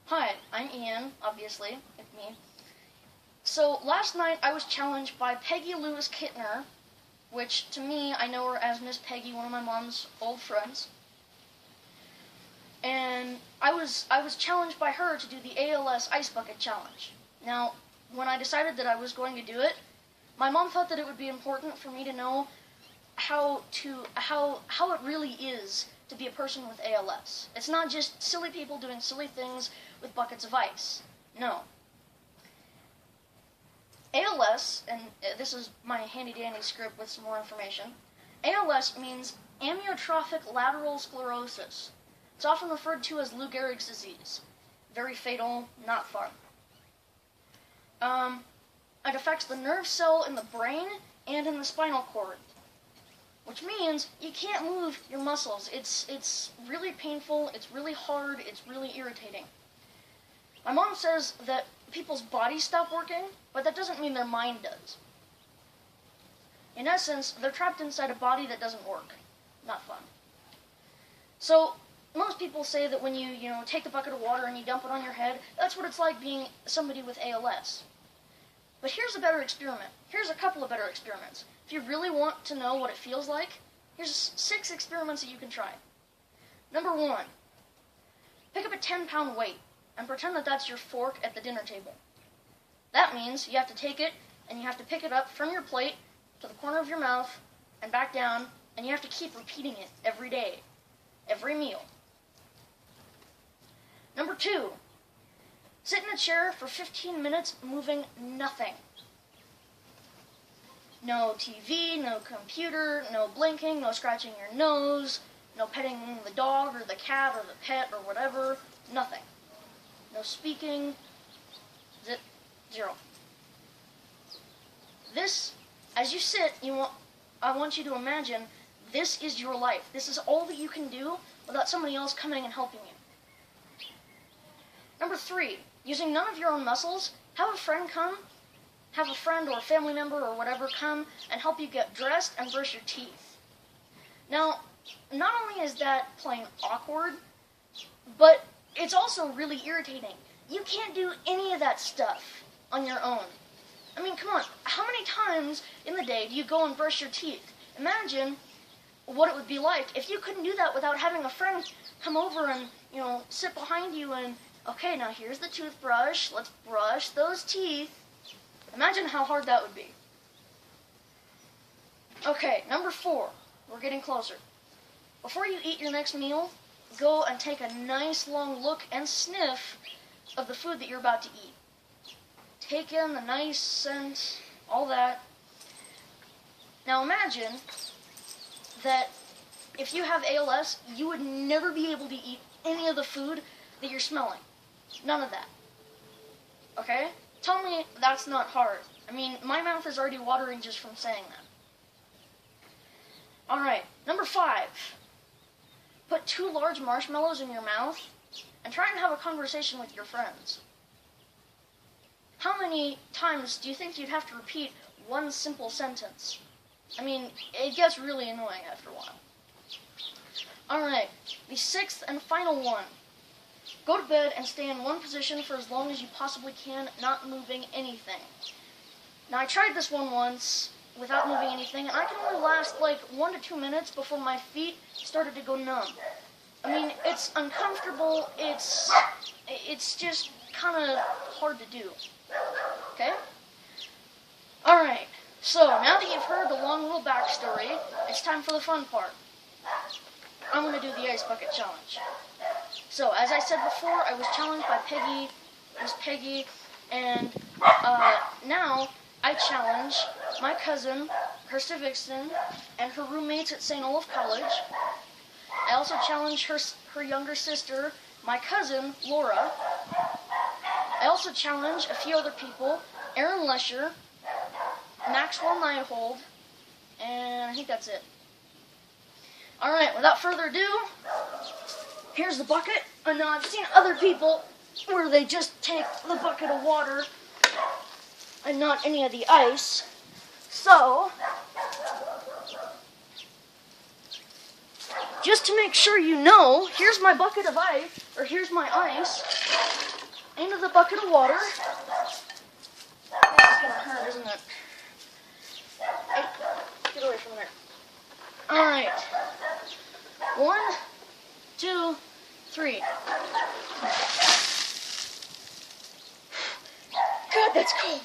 Hi, I'm Ian, obviously, it's me. So, last night I was challenged by Peggy Lewis Kittner, which, to me, I know her as Miss Peggy, one of my mom's old friends. And I was challenged by her to do the ALS Ice Bucket Challenge. Now, when I decided that I was going to do it, my mom thought that it would be important for me to know how it really is to be a person with ALS. It's not just silly people doing silly things with buckets of ice. No. ALS, and this is my handy-dandy script with some more information, ALS means amyotrophic lateral sclerosis. It's often referred to as Lou Gehrig's disease. Very fatal, not fun. It affects the nerve cell in the brain and in the spinal cord, which means you can't move your muscles. It's really painful, it's really hard, it's really irritating. My mom says that people's bodies stop working, but that doesn't mean their mind does. In essence, they're trapped inside a body that doesn't work. Not fun. So, most people say that when you take the bucket of water and you dump it on your head, that's what it's like being somebody with ALS. But here's a better experiment. Here's a couple of better experiments. If you really want to know what it feels like, here's 6 experiments that you can try. Number 1, pick up a 10-pound weight and pretend that that's your fork at the dinner table. That means you have to take it and you have to pick it up from your plate to the corner of your mouth and back down, and you have to keep repeating it every day, every meal. Number 2, sit in a chair for 15 minutes moving nothing. No TV, no computer, no blinking, no scratching your nose, no petting the dog or the cat or the pet or whatever, nothing. No speaking, zero. This, as you sit, I want you to imagine this is your life. This is all that you can do without somebody else coming and helping you. Number 3, using none of your own muscles, have a friend or a family member or whatever come and help you get dressed and brush your teeth. Now, not only is that plain awkward, but it's also really irritating. You can't do any of that stuff on your own. I mean, come on, how many times in the day do you go and brush your teeth? Imagine what it would be like if you couldn't do that without having a friend come over and, sit behind you and, okay, now here's the toothbrush, let's brush those teeth. Imagine how hard that would be. Okay, number 4, we're getting closer. Before you eat your next meal, go and take a nice long look and sniff of the food that you're about to eat. Take in the nice scent, all that. Now imagine that if you have ALS, you would never be able to eat any of the food that you're smelling. None of that. Okay? Tell me that's not hard. I mean, my mouth is already watering just from saying that. Alright, number 5. Put 2 large marshmallows in your mouth and try and have a conversation with your friends. How many times do you think you'd have to repeat one simple sentence? I mean, it gets really annoying after a while. Alright, the 6th and final one. Go to bed and stay in one position for as long as you possibly can, not moving anything. Now, I tried this one once without moving anything, and I could only last like 1 to 2 minutes before my feet started to go numb. I mean, it's uncomfortable, it's just kind of hard to do. Okay? Alright, so now that you've heard the long little backstory, it's time for the fun part. I'm going to do the Ice Bucket Challenge. So, as I said before, I was challenged by Miss Peggy, and now I challenge my cousin, Kirsta Vixen, and her roommates at St. Olaf College. I also challenge her younger sister, my cousin, Laura. I also challenge a few other people, Aaron Lesher, Maxwell Nyhold, and I think that's it. Alright, without further ado, here's the bucket. And now I've seen other people where they just take the bucket of water and not any of the ice. So, just to make sure you know, here's my bucket of ice, or here's my ice. into the bucket of water. This is gonna hurt, isn't it? Hey, get away from there. Alright. 1, 2, 3. God, that's cold.